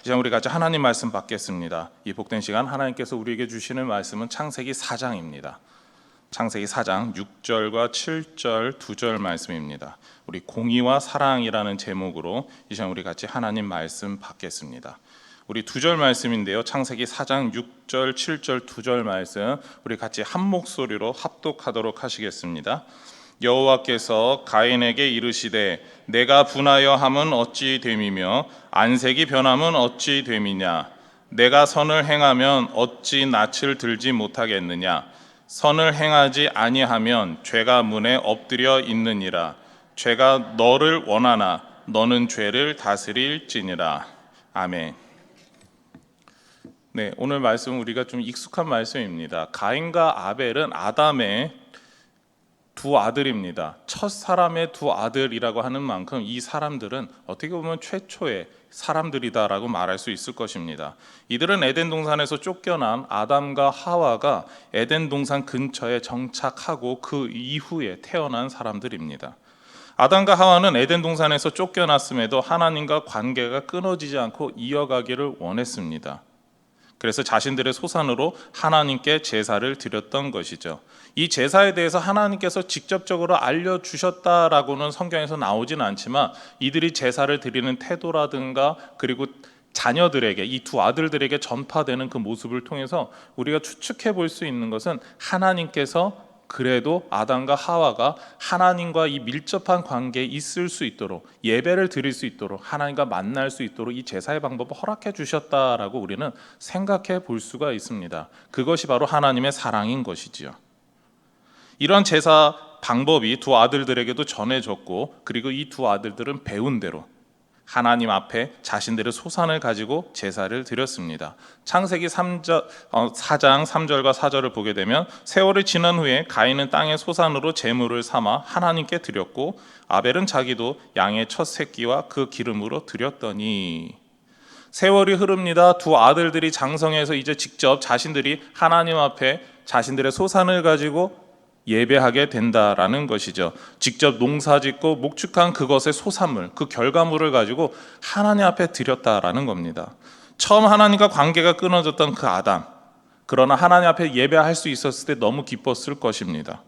이제 우리 같이 하나님 말씀 받겠습니다. 이 복된 시간 하나님께서 우리에게 주시는 말씀은 창세기 4장입니다. 창세기 4장 6절과 7절 2절 말씀입니다. 우리 공의와 사랑이라는 제목으로 이 시간 우리 같이 하나님 말씀 받겠습니다. 우리 2절 말씀인데요. 창세기 4장 6절 7절 2절 말씀 우리 같이 한 목소리로 합독하도록 하시겠습니다. 여호와께서 가인에게 이르시되 내가 분하여 함은 어찌 됨이며 안색이 변함은 어찌 됨이냐. 내가 선을 행하면 어찌 낯을 들지 못하겠느냐. 선을 행하지 아니하면 죄가 문에 엎드려 있느니라. 죄가 너를 원하나 너는 죄를 다스릴지니라. 아멘. 네, 오늘 말씀은 우리가 좀 익숙한 말씀입니다. 가인과 아벨은 아담의 두 아들입니다. 첫 사람의 두 아들이라고 하는 만큼 이 사람들은 어떻게 보면 최초의 사람들이다라고 말할 수 있을 것입니다. 이들은 에덴 동산에서 쫓겨난 아담과 하와가 에덴 동산 근처에 정착하고 그 이후에 태어난 사람들입니다. 아담과 하와는 에덴 동산에서 쫓겨났음에도 하나님과 관계가 끊어지지 않고 이어가기를 원했습니다. 그래서 자신들의 소산으로 하나님께 제사를 드렸던 것이죠. 이 제사에 대해서 하나님께서 직접적으로 알려주셨다라고는 성경에서 나오진 않지만 이들이 제사를 드리는 태도라든가 그리고 자녀들에게, 이 두 아들들에게 전파되는 그 모습을 통해서 우리가 추측해 볼 수 있는 것은 하나님께서 그래도 아담과 하와가 하나님과 이 밀접한 관계에 있을 수 있도록, 예배를 드릴 수 있도록, 하나님과 만날 수 있도록 이 제사의 방법을 허락해 주셨다라고 우리는 생각해 볼 수가 있습니다. 그것이 바로 하나님의 사랑인 것이지요. 이런 제사 방법이 두 아들들에게도 전해졌고, 그리고 이 두 아들들은 배운 대로 하나님 앞에 자신들의 소산을 가지고 제사를 드렸습니다. 창세기 4장 3절과 4절을 보게 되면 세월이 지난 후에 가인은 땅의 소산으로 제물을 삼아 하나님께 드렸고 아벨은 자기도 양의 첫 새끼와 그 기름으로 드렸더니. 세월이 흐릅니다. 두 아들들이 장성해서 이제 직접 자신들이 하나님 앞에 자신들의 소산을 가지고 예배하게 된다라는 것이죠. 직접 농사짓고 목축한 그것의 소산물, 그 결과물을 가지고 하나님 앞에 드렸다라는 겁니다. 처음 하나님과 관계가 끊어졌던 그 아담, 그러나 하나님 앞에 예배할 수 있었을 때 너무 기뻤을 것입니다.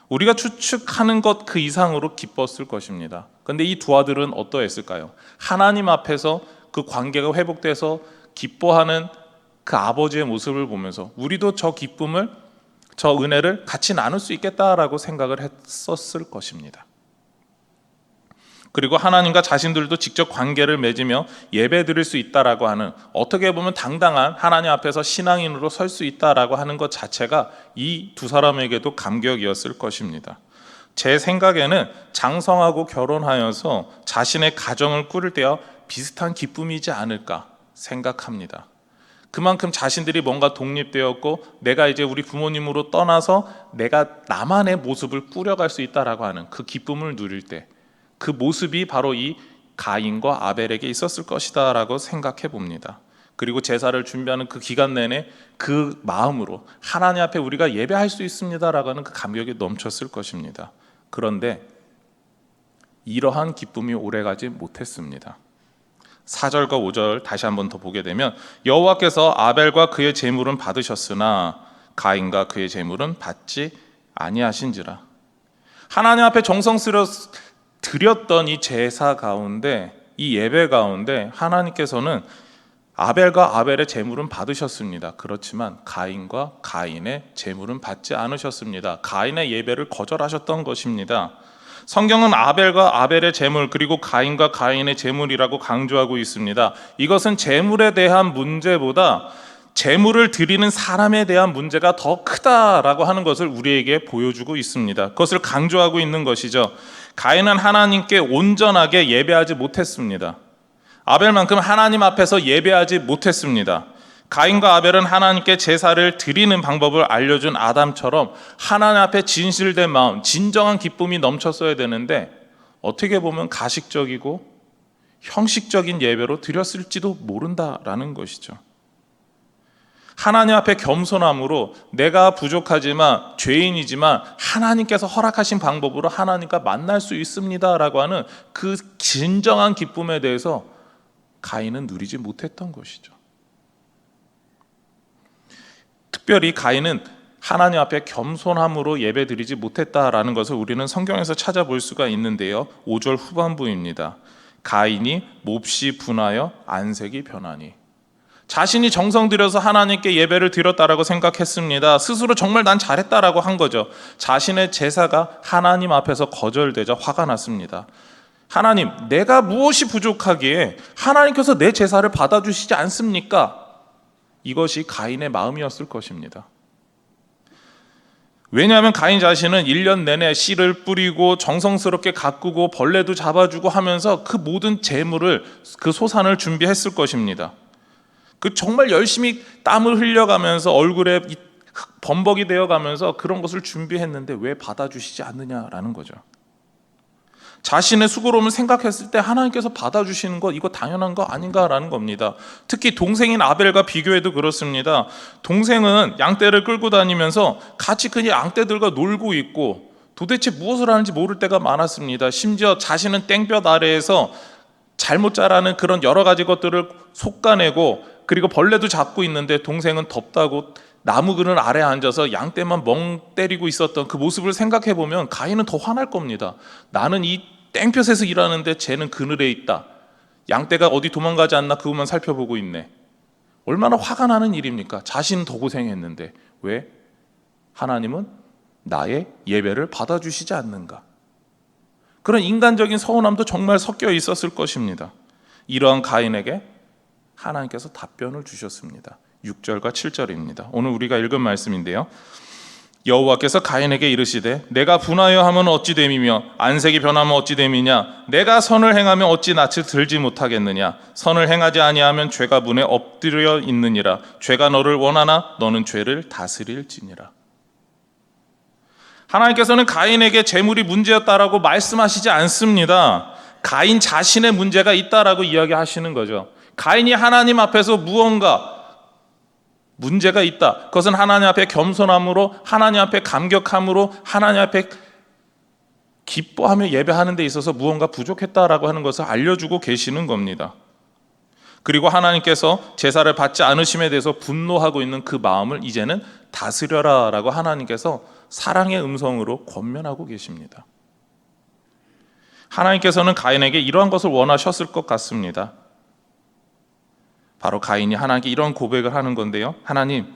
우리가 추측하는 것 그 이상으로 기뻤을 것입니다. 그런데 이 두 아들은 어떠했을까요? 하나님 앞에서 그 관계가 회복돼서 기뻐하는 그 아버지의 모습을 보면서 우리도 저 기쁨을, 저 은혜를 같이 나눌 수 있겠다라고 생각을 했었을 것입니다. 그리고 하나님과 자신들도 직접 관계를 맺으며 예배 드릴 수 있다라고 하는, 어떻게 보면 당당한 하나님 앞에서 신앙인으로 설 수 있다라고 하는 것 자체가 이 두 사람에게도 감격이었을 것입니다. 제 생각에는 장성하고 결혼하여서 자신의 가정을 꾸릴 때와 비슷한 기쁨이지 않을까 생각합니다. 그만큼 자신들이 뭔가 독립되었고 내가 이제 우리 부모님으로 떠나서 내가 나만의 모습을 꾸려갈 수 있다라고 하는 그 기쁨을 누릴 때, 그 모습이 바로 이 가인과 아벨에게 있었을 것이다 라고 생각해 봅니다. 그리고 제사를 준비하는 그 기간 내내 그 마음으로 하나님 앞에 우리가 예배할 수 있습니다라고 하는 그 감격이 넘쳤을 것입니다. 그런데 이러한 기쁨이 오래가지 못했습니다. 4절과 5절 다시 한번 더 보게 되면 여호와께서 아벨과 그의 제물은 받으셨으나 가인과 그의 제물은 받지 아니하신지라. 하나님 앞에 정성스레 드렸던 이 제사 가운데, 이 예배 가운데 하나님께서는 아벨과 아벨의 제물은 받으셨습니다. 그렇지만 가인과 가인의 제물은 받지 않으셨습니다. 가인의 예배를 거절하셨던 것입니다. 성경은 아벨과 아벨의 제물, 그리고 가인과 가인의 제물이라고 강조하고 있습니다. 이것은 제물에 대한 문제보다 제물을 드리는 사람에 대한 문제가 더 크다라고 하는 것을 우리에게 보여주고 있습니다. 그것을 강조하고 있는 것이죠. 가인은 하나님께 온전하게 예배하지 못했습니다. 아벨만큼 하나님 앞에서 예배하지 못했습니다. 가인과 아벨은 하나님께 제사를 드리는 방법을 알려준 아담처럼 하나님 앞에 진실된 마음, 진정한 기쁨이 넘쳤어야 되는데 어떻게 보면 가식적이고 형식적인 예배로 드렸을지도 모른다라는 것이죠. 하나님 앞에 겸손함으로 내가 부족하지만 죄인이지만 하나님께서 허락하신 방법으로 하나님과 만날 수 있습니다라고 하는 그 진정한 기쁨에 대해서 가인은 누리지 못했던 것이죠. 특별히 가인은 하나님 앞에 겸손함으로 예배드리지 못했다라는 것을 우리는 성경에서 찾아볼 수가 있는데요. 5절 후반부입니다. 가인이 몹시 분하여 안색이 변하니. 자신이 정성 들여서 하나님께 예배를 드렸다라고 생각했습니다. 스스로 정말 난 잘했다라고 한 거죠. 자신의 제사가 하나님 앞에서 거절되자 화가 났습니다. 하나님, 내가 무엇이 부족하기에 하나님께서 내 제사를 받아주시지 않습니까? 이것이 가인의 마음이었을 것입니다. 왜냐하면 가인 자신은 1년 내내 씨를 뿌리고 정성스럽게 가꾸고 벌레도 잡아주고 하면서 그 모든 재물을, 그 소산을 준비했을 것입니다. 그 정말 열심히 땀을 흘려가면서 얼굴에 범벅이 되어가면서 그런 것을 준비했는데 왜 받아주시지 않느냐라는 거죠. 자신의 수고로움을 생각했을 때 하나님께서 받아주시는 것, 이거 당연한 거 아닌가라는 겁니다. 특히 동생인 아벨과 비교해도 그렇습니다. 동생은 양떼를 끌고 다니면서 같이 그냥 양떼들과 놀고 있고 도대체 무엇을 하는지 모를 때가 많았습니다. 심지어 자신은 땡볕 아래에서 잘못 자라는 그런 여러 가지 것들을 솎아내고 그리고 벌레도 잡고 있는데 동생은 덥다고 나무 그늘 아래에 앉아서 양떼만 멍 때리고 있었던 그 모습을 생각해 보면 가인은 더 화날 겁니다. 나는 이 땡볕에서 일하는데 쟤는 그늘에 있다. 양떼가 어디 도망가지 않나 그것만 살펴보고 있네. 얼마나 화가 나는 일입니까? 자신은 더 고생했는데 왜 하나님은 나의 예배를 받아주시지 않는가? 그런 인간적인 서운함도 정말 섞여 있었을 것입니다. 이러한 가인에게 하나님께서 답변을 주셨습니다. 6절과 7절입니다. 오늘 우리가 읽은 말씀인데요. 여호와께서 가인에게 이르시되 내가 분하여 하면 어찌 됨이며 안색이 변하면 어찌 됨이냐? 내가 선을 행하면 어찌 낯을 들지 못하겠느냐? 선을 행하지 아니하면 죄가 문에 엎드려 있느니라. 죄가 너를 원하나 너는 죄를 다스릴지니라. 하나님께서는 가인에게 재물이 문제였다라고 말씀하시지 않습니다. 가인 자신의 문제가 있다라고 이야기하시는 거죠. 가인이 하나님 앞에서 무언가 문제가 있다. 그것은 하나님 앞에 겸손함으로, 하나님 앞에 감격함으로, 하나님 앞에 기뻐하며 예배하는 데 있어서 무언가 부족했다라고 하는 것을 알려주고 계시는 겁니다. 그리고 하나님께서 제사를 받지 않으심에 대해서 분노하고 있는 그 마음을 이제는 다스려라라고 하나님께서 사랑의 음성으로 권면하고 계십니다. 하나님께서는 가인에게 이러한 것을 원하셨을 것 같습니다. 바로 가인이 하나님께 이런 고백을 하는 건데요. 하나님,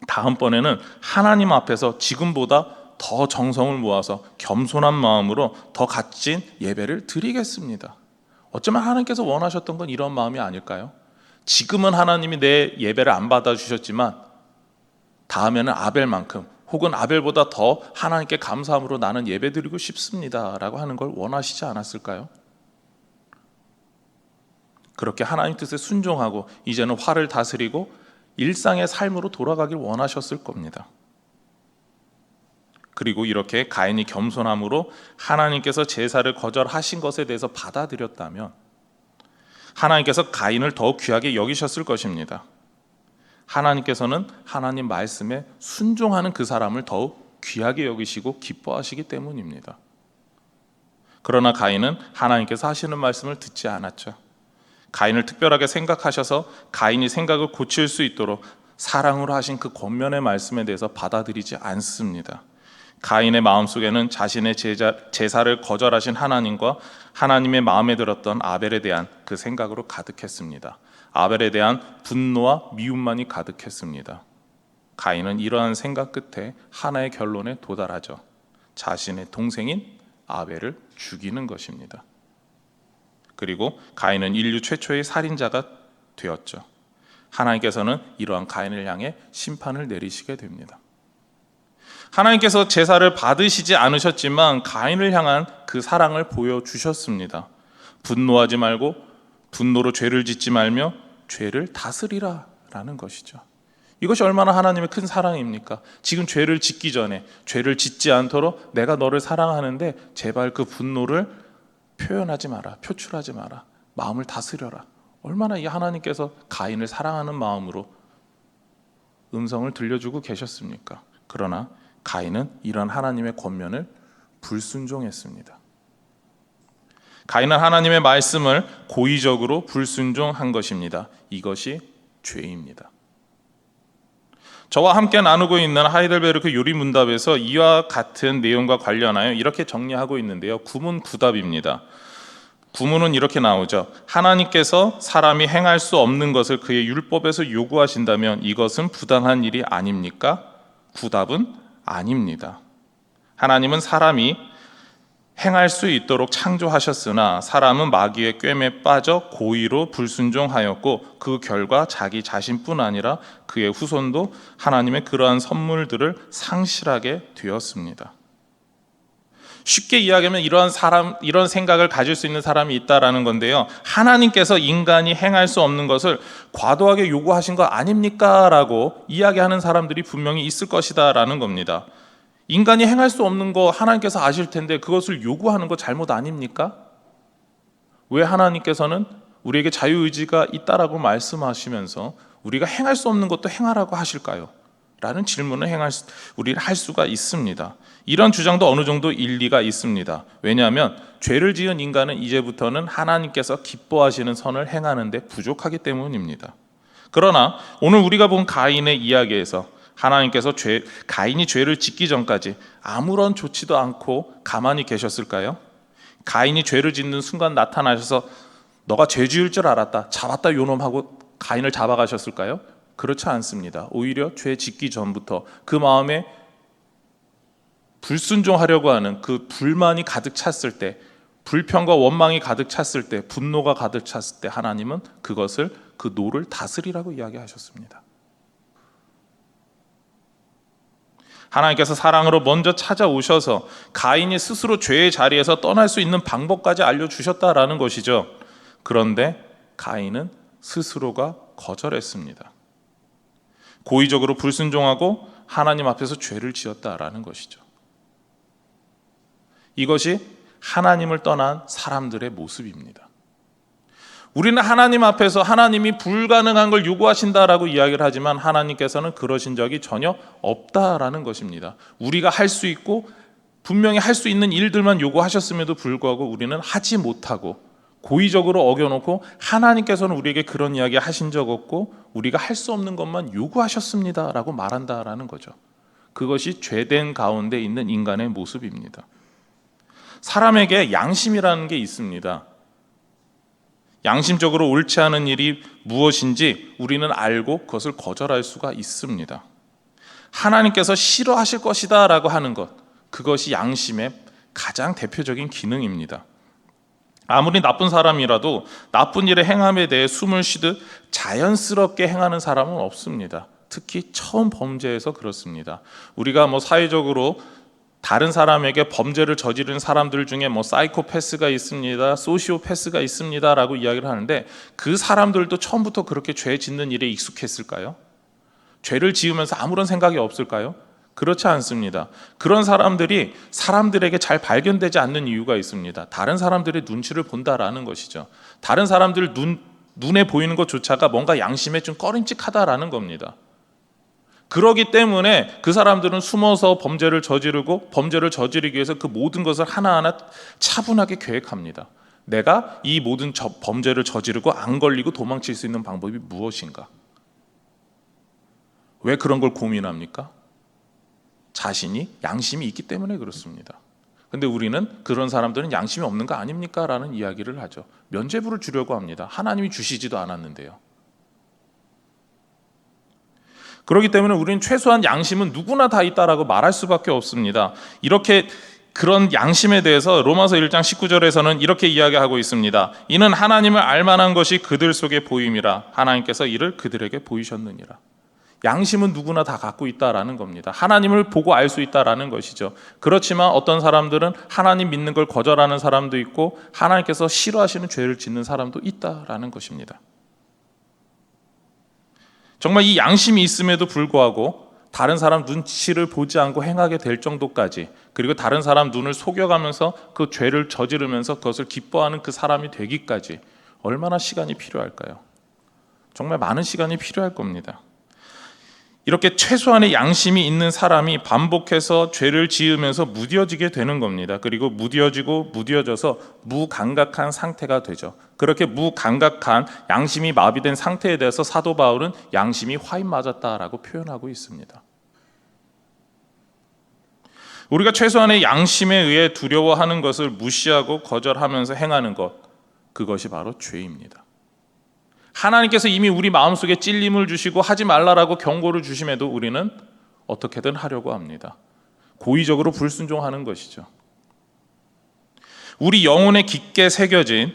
다음번에는 하나님 앞에서 지금보다 더 정성을 모아서 겸손한 마음으로 더 값진 예배를 드리겠습니다. 어쩌면 하나님께서 원하셨던 건 이런 마음이 아닐까요? 지금은 하나님이 내 예배를 안 받아주셨지만 다음에는 아벨만큼 혹은 아벨보다 더 하나님께 감사함으로 나는 예배 드리고 싶습니다 라고 하는 걸 원하시지 않았을까요? 그렇게 하나님 뜻에 순종하고 이제는 화를 다스리고 일상의 삶으로 돌아가길 원하셨을 겁니다. 그리고 이렇게 가인이 겸손함으로 하나님께서 제사를 거절하신 것에 대해서 받아들였다면 하나님께서 가인을 더욱 귀하게 여기셨을 것입니다. 하나님께서는 하나님 말씀에 순종하는 그 사람을 더욱 귀하게 여기시고 기뻐하시기 때문입니다. 그러나 가인은 하나님께서 하시는 말씀을 듣지 않았죠. 가인을 특별하게 생각하셔서 가인이 생각을 고칠 수 있도록 사랑으로 하신 그 권면의 말씀에 대해서 받아들이지 않습니다. 가인의 마음속에는 자신의 제사를 거절하신 하나님과 하나님의 마음에 들었던 아벨에 대한 그 생각으로 가득했습니다. 아벨에 대한 분노와 미움만이 가득했습니다. 가인은 이러한 생각 끝에 하나의 결론에 도달하죠. 자신의 동생인 아벨을 죽이는 것입니다. 그리고 가인은 인류 최초의 살인자가 되었죠. 하나님께서는 이러한 가인을 향해 심판을 내리시게 됩니다. 하나님께서 제사를 받으시지 않으셨지만 가인을 향한 그 사랑을 보여주셨습니다. 분노하지 말고 분노로 죄를 짓지 말며 죄를 다스리라 라는 것이죠. 이것이 얼마나 하나님의 큰 사랑입니까? 지금 죄를 짓기 전에 죄를 짓지 않도록 내가 너를 사랑하는데 제발 그 분노를 표현하지 마라, 표출하지 마라, 마음을 다스려라. 얼마나 이 하나님께서 가인을 사랑하는 마음으로 음성을 들려주고 계셨습니까? 그러나 가인은 이런 하나님의 권면을 불순종했습니다. 가인은 하나님의 말씀을 고의적으로 불순종한 것입니다. 이것이 죄입니다. 저와 함께 나누고 있는 하이델베르크 요리문답에서 이와 같은 내용과 관련하여 이렇게 정리하고 있는데요. 구문구답입니다. 구문은 이렇게 나오죠. 하나님께서 사람이 행할 수 없는 것을 그의 율법에서 요구하신다면 이것은 부당한 일이 아닙니까? 구답은 아닙니다. 하나님은 사람이 행할 수 있도록 창조하셨으나 사람은 마귀의 꿰매 빠져 고의로 불순종하였고 그 결과 자기 자신뿐 아니라 그의 후손도 하나님의 그러한 선물들을 상실하게 되었습니다. 쉽게 이야기하면 이런 생각을 가질 수 있는 사람이 있다라는 건데요. 하나님께서 인간이 행할 수 없는 것을 과도하게 요구하신 거 아닙니까? 라고 이야기하는 사람들이 분명히 있을 것이다라는 겁니다. 인간이 행할 수 없는 거 하나님께서 아실 텐데 그것을 요구하는 거 잘못 아닙니까? 왜 하나님께서는 우리에게 자유의지가 있다라고 말씀하시면서 우리가 행할 수 없는 것도 행하라고 하실까요? 라는 질문을 우리는 할 수가 있습니다. 이런 주장도 어느 정도 일리가 있습니다. 왜냐하면 죄를 지은 인간은 이제부터는 하나님께서 기뻐하시는 선을 행하는데 부족하기 때문입니다. 그러나 오늘 우리가 본 가인의 이야기에서 하나님께서 가인이 죄를 짓기 전까지 아무런 조치도 않고 가만히 계셨을까요? 가인이 죄를 짓는 순간 나타나셔서 너가 죄 지을 줄 알았다, 잡았다 요놈하고 가인을 잡아가셨을까요? 그렇지 않습니다. 오히려 죄 짓기 전부터 그 마음에 불순종하려고 하는 그 불만이 가득 찼을 때, 불평과 원망이 가득 찼을 때, 분노가 가득 찼을 때 하나님은 그 노를 다스리라고 이야기하셨습니다. 하나님께서 사랑으로 먼저 찾아오셔서 가인이 스스로 죄의 자리에서 떠날 수 있는 방법까지 알려주셨다라는 것이죠. 그런데 가인은 스스로가 거절했습니다. 고의적으로 불순종하고 하나님 앞에서 죄를 지었다라는 것이죠. 이것이 하나님을 떠난 사람들의 모습입니다. 우리는 하나님 앞에서 하나님이 불가능한 걸 요구하신다라고 이야기를 하지만 하나님께서는 그러신 적이 전혀 없다라는 것입니다. 우리가 할 수 있고 분명히 할 수 있는 일들만 요구하셨음에도 불구하고 우리는 하지 못하고 고의적으로 어겨놓고 하나님께서는 우리에게 그런 이야기 하신 적 없고 우리가 할 수 없는 것만 요구하셨습니다라고 말한다라는 거죠. 그것이 죄된 가운데 있는 인간의 모습입니다. 사람에게 양심이라는 게 있습니다. 양심적으로 옳지 않은 일이 무엇인지 우리는 알고 그것을 거절할 수가 있습니다. 하나님께서 싫어하실 것이다 라고 하는 것, 그것이 양심의 가장 대표적인 기능입니다. 아무리 나쁜 사람이라도 나쁜 일의 행함에 대해 숨을 쉬듯 자연스럽게 행하는 사람은 없습니다. 특히 처음 범죄에서 그렇습니다. 우리가 사회적으로 다른 사람에게 범죄를 저지른 사람들 중에 사이코패스가 있습니다, 소시오패스가 있습니다라고 이야기를 하는데 그 사람들도 처음부터 그렇게 죄 짓는 일에 익숙했을까요? 죄를 지으면서 아무런 생각이 없을까요? 그렇지 않습니다. 그런 사람들이 사람들에게 잘 발견되지 않는 이유가 있습니다. 다른 사람들의 눈치를 본다라는 것이죠. 다른 사람들 눈에 보이는 것조차가 뭔가 양심에 좀 꺼림칙하다라는 겁니다. 그러기 때문에 그 사람들은 숨어서 범죄를 저지르고 범죄를 저지르기 위해서 그 모든 것을 하나하나 차분하게 계획합니다. 내가 이 모든 범죄를 저지르고 안 걸리고 도망칠 수 있는 방법이 무엇인가? 왜 그런 걸 고민합니까? 자신이 양심이 있기 때문에 그렇습니다. 근데 우리는 그런 사람들은 양심이 없는 거 아닙니까? 라는 이야기를 하죠. 면죄부를 주려고 합니다. 하나님이 주시지도 않았는데요. 그렇기 때문에 우리는 최소한 양심은 누구나 다 있다라고 말할 수밖에 없습니다. 그런 양심에 대해서 로마서 1장 19절에서는 이렇게 이야기하고 있습니다. 이는 하나님을 알만한 것이 그들 속에 보임이라 하나님께서 이를 그들에게 보이셨느니라. 양심은 누구나 다 갖고 있다라는 겁니다. 하나님을 보고 알 수 있다라는 것이죠. 그렇지만 어떤 사람들은 하나님 믿는 걸 거절하는 사람도 있고 하나님께서 싫어하시는 죄를 짓는 사람도 있다라는 것입니다. 정말 이 양심이 있음에도 불구하고 다른 사람 눈치를 보지 않고 행하게 될 정도까지, 그리고 다른 사람 눈을 속여가면서 그 죄를 저지르면서 그것을 기뻐하는 그 사람이 되기까지 얼마나 시간이 필요할까요? 정말 많은 시간이 필요할 겁니다. 이렇게 최소한의 양심이 있는 사람이 반복해서 죄를 지으면서 무뎌지게 되는 겁니다. 그리고 무뎌져서 무감각한 상태가 되죠. 그렇게 무감각한 양심이 마비된 상태에 대해서 사도 바울은 양심이 화인 맞았다라고 표현하고 있습니다. 우리가 최소한의 양심에 의해 두려워하는 것을 무시하고 거절하면서 행하는 것, 그것이 바로 죄입니다. 하나님께서 이미 우리 마음속에 찔림을 주시고 하지 말라라고 경고를 주심에도 우리는 어떻게든 하려고 합니다. 고의적으로 불순종하는 것이죠. 우리 영혼에 깊게 새겨진,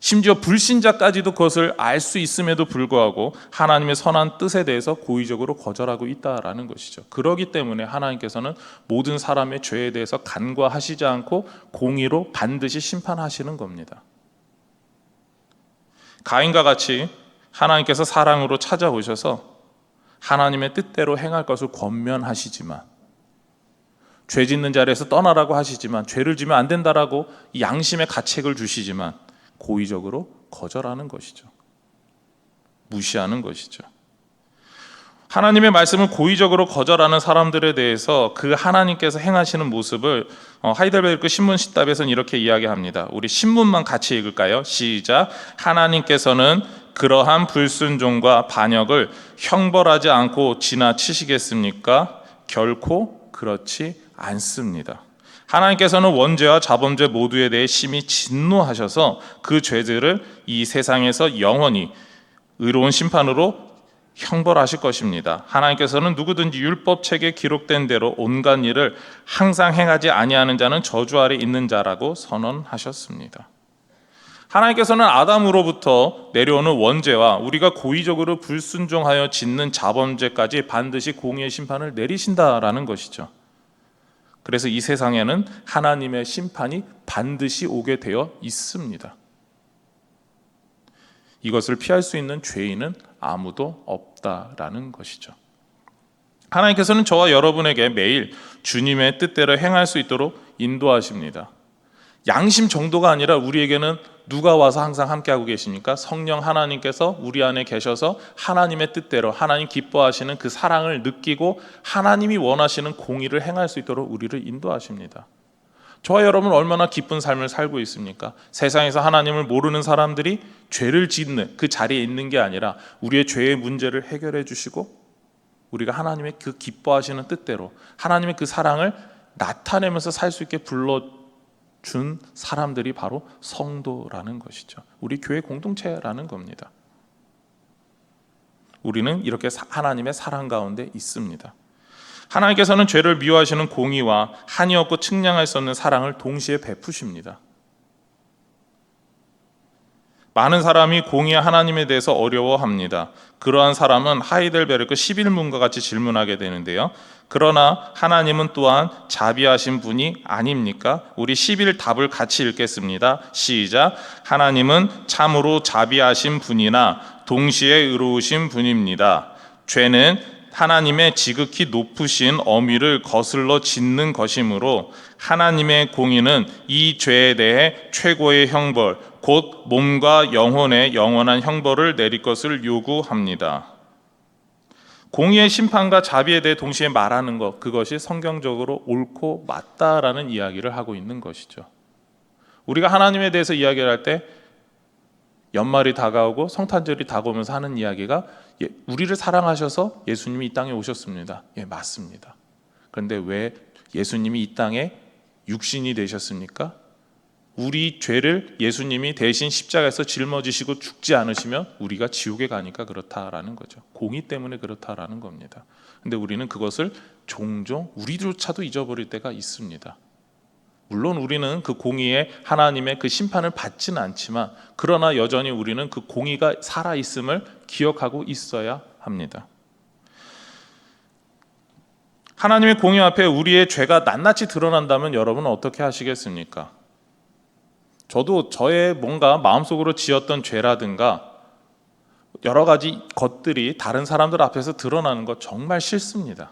심지어 불신자까지도 그것을 알 수 있음에도 불구하고 하나님의 선한 뜻에 대해서 고의적으로 거절하고 있다라는 것이죠. 그렇기 때문에 하나님께서는 모든 사람의 죄에 대해서 간과하시지 않고 공의로 반드시 심판하시는 겁니다. 가인과 같이 하나님께서 사랑으로 찾아오셔서 하나님의 뜻대로 행할 것을 권면하시지만, 죄 짓는 자리에서 떠나라고 하시지만, 죄를 지면 안 된다라고 양심의 가책을 주시지만 고의적으로 거절하는 것이죠. 무시하는 것이죠. 하나님의 말씀을 고의적으로 거절하는 사람들에 대해서 그 하나님께서 행하시는 모습을 하이델베르크 신문 시답에서는 이렇게 이야기합니다. 우리 신문만 같이 읽을까요? 시작. 하나님께서는 그러한 불순종과 반역을 형벌하지 않고 지나치시겠습니까? 결코 그렇지 않습니다. 하나님께서는 원죄와 자범죄 모두에 대해 심히 진노하셔서 그 죄들을 이 세상에서 영원히 의로운 심판으로 형벌하실 것입니다. 하나님께서는 누구든지 율법책에 기록된 대로 온갖 일을 항상 행하지 아니하는 자는 저주 아래 있는 자라고 선언하셨습니다. 하나님께서는 아담으로부터 내려오는 원죄와 우리가 고의적으로 불순종하여 짓는 자범죄까지 반드시 공의의 심판을 내리신다라는 것이죠. 그래서 이 세상에는 하나님의 심판이 반드시 오게 되어 있습니다. 이것을 피할 수 있는 죄인은 아무도 없다라는 것이죠. 하나님께서는 저와 여러분에게 매일 주님의 뜻대로 행할 수 있도록 인도하십니다. 양심 정도가 아니라 우리에게는 누가 와서 항상 함께하고 계십니까? 성령 하나님께서 우리 안에 계셔서 하나님의 뜻대로 하나님 기뻐하시는 그 사랑을 느끼고 하나님이 원하시는 공의를 행할 수 있도록 우리를 인도하십니다. 저와 여러분 얼마나 기쁜 삶을 살고 있습니까? 세상에서 하나님을 모르는 사람들이 죄를 짓는 그 자리에 있는 게 아니라 우리의 죄의 문제를 해결해 주시고 우리가 하나님의 그 기뻐하시는 뜻대로 하나님의 그 사랑을 나타내면서 살 수 있게 불러준 사람들이 바로 성도라는 것이죠. 우리 교회 공동체라는 겁니다. 우리는 이렇게 하나님의 사랑 가운데 있습니다. 하나님께서는 죄를 미워하시는 공의와 한이 없고 측량할 수 없는 사랑을 동시에 베푸십니다. 많은 사람이 공의와 하나님에 대해서 어려워합니다. 그러한 사람은 하이델베르크 11문과 같이 질문하게 되는데요. 그러나 하나님은 또한 자비하신 분이 아닙니까? 우리 11답을 같이 읽겠습니다. 시작. 하나님은 참으로 자비하신 분이나 동시에 의로우신 분입니다. 죄는 하나님의 지극히 높으신 엄위를 거슬러 짓는 것이므로 하나님의 공의는 이 죄에 대해 최고의 형벌, 곧 몸과 영혼의 영원한 형벌을 내릴 것을 요구합니다. 공의의 심판과 자비에 대해 동시에 말하는 것, 그것이 성경적으로 옳고 맞다라는 이야기를 하고 있는 것이죠. 우리가 하나님에 대해서 이야기를 할 때 연말이 다가오고 성탄절이 다가오면서 하는 이야기가 우리를 사랑하셔서 예수님이 이 땅에 오셨습니다. 예, 맞습니다. 그런데 왜 예수님이 이 땅에 육신이 되셨습니까? 우리 죄를 예수님이 대신 십자가에서 짊어지시고 죽지 않으시면 우리가 지옥에 가니까 그렇다라는 거죠. 공의 때문에 그렇다라는 겁니다. 근데 우리는 그것을 종종 우리조차도 잊어버릴 때가 있습니다. 물론 우리는 그 공의에 하나님의 그 심판을 받지는 않지만 그러나 여전히 우리는 그 공의가 살아있음을 기억하고 있어야 합니다. 하나님의 공의 앞에 우리의 죄가 낱낱이 드러난다면 여러분은 어떻게 하시겠습니까? 저도 저의 뭔가 마음속으로 지었던 죄라든가 여러 가지 것들이 다른 사람들 앞에서 드러나는 거 정말 싫습니다.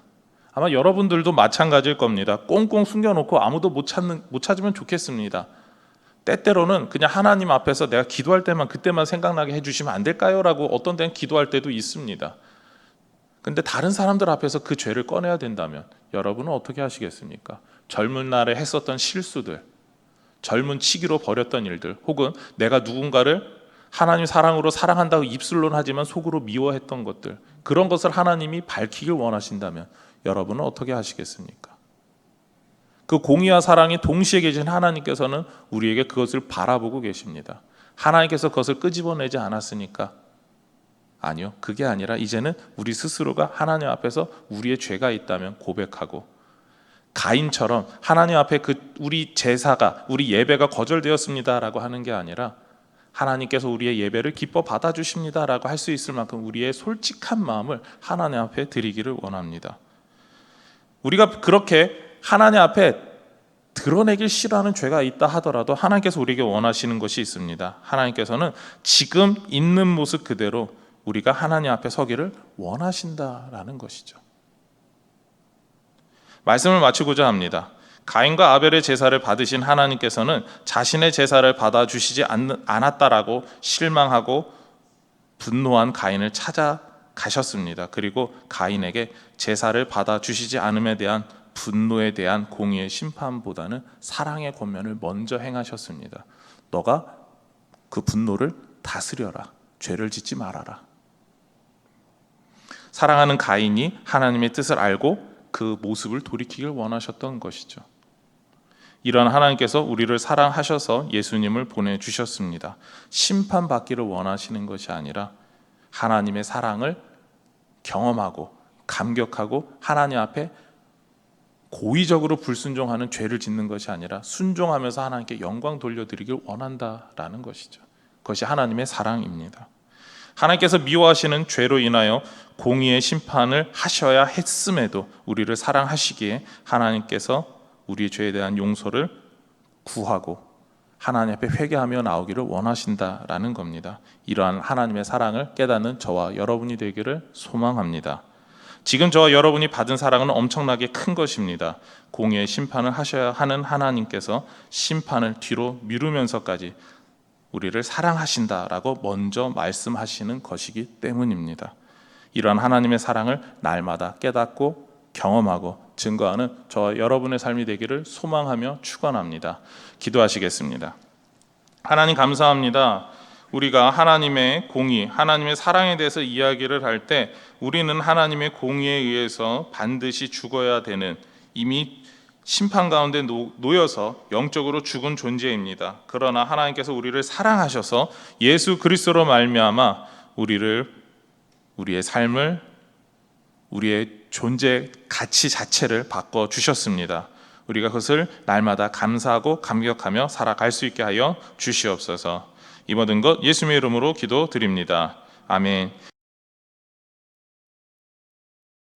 아마 여러분들도 마찬가지일 겁니다. 꽁꽁 숨겨놓고 아무도 못 찾으면 좋겠습니다. 때때로는 그냥 하나님 앞에서 내가 기도할 때만 그때만 생각나게 해주시면 안 될까요? 라고 어떤 때는 기도할 때도 있습니다. 근데 다른 사람들 앞에서 그 죄를 꺼내야 된다면 여러분은 어떻게 하시겠습니까? 젊은 날에 했었던 실수들, 젊은 치기로 벌였던 일들, 혹은 내가 누군가를 하나님 사랑으로 사랑한다고 입술로는 하지만 속으로 미워했던 것들, 그런 것을 하나님이 밝히길 원하신다면 여러분은 어떻게 하시겠습니까? 그 공의와 사랑이 동시에 계신 하나님께서는 우리에게 그것을 바라보고 계십니다. 하나님께서 그것을 끄집어내지 않았으니까. 아니요, 그게 아니라 이제는 우리 스스로가 하나님 앞에서 우리의 죄가 있다면 고백하고, 가인처럼 하나님 앞에 우리 제사가, 우리 예배가 거절되었습니다라고 하는 게 아니라 하나님께서 우리의 예배를 기뻐 받아주십니다라고 할 수 있을 만큼 우리의 솔직한 마음을 하나님 앞에 드리기를 원합니다. 우리가 그렇게 하나님 앞에 드러내길 싫어하는 죄가 있다 하더라도 하나님께서 우리에게 원하시는 것이 있습니다. 하나님께서는 지금 있는 모습 그대로 우리가 하나님 앞에 서기를 원하신다라는 것이죠. 말씀을 마치고자 합니다. 가인과 아벨의 제사를 받으신 하나님께서는 자신의 제사를 받아주시지 않았다라고 실망하고 분노한 가인을 찾아가셨습니다. 그리고 가인에게 제사를 받아주시지 않음에 대한 분노에 대한 공의의 심판보다는 사랑의 권면을 먼저 행하셨습니다. 너가 그 분노를 다스려라. 죄를 짓지 말아라. 사랑하는 가인이 하나님의 뜻을 알고 그 모습을 돌이키길 원하셨던 것이죠. 이런 하나님께서 우리를 사랑하셔서 예수님을 보내주셨습니다. 심판받기를 원하시는 것이 아니라 하나님의 사랑을 경험하고 감격하고 하나님 앞에 고의적으로 불순종하는 죄를 짓는 것이 아니라 순종하면서 하나님께 영광 돌려드리길 원한다라는 것이죠. 그것이 하나님의 사랑입니다. 하나님께서 미워하시는 죄로 인하여 공의의 심판을 하셔야 했음에도 우리를 사랑하시기에 하나님께서 우리의 죄에 대한 용서를 구하고 하나님 앞에 회개하며 나오기를 원하신다라는 겁니다. 이러한 하나님의 사랑을 깨닫는 저와 여러분이 되기를 소망합니다. 지금 저와 여러분이 받은 사랑은 엄청나게 큰 것입니다. 공의의 심판을 하셔야 하는 하나님께서 심판을 뒤로 미루면서까지 우리를 사랑하신다라고 먼저 말씀하시는 것이기 때문입니다. 이러한 하나님의 사랑을 날마다 깨닫고 경험하고 증거하는 저와 여러분의 삶이 되기를 소망하며 축원합니다. 기도하시겠습니다. 하나님 감사합니다. 우리가 하나님의 공의, 하나님의 사랑에 대해서 이야기를 할 때 우리는 하나님의 공의에 의해서 반드시 죽어야 되는, 이미 심판 가운데 놓여서 영적으로 죽은 존재입니다. 그러나 하나님께서 우리를 사랑하셔서 예수 그리스도로 말미암아 우리의 삶을, 우리의 존재 가치 자체를 바꿔 주셨습니다. 우리가 그것을 날마다 감사하고 감격하며 살아갈 수 있게 하여 주시옵소서. 이 모든 것 예수님의 이름으로 기도드립니다. 아멘.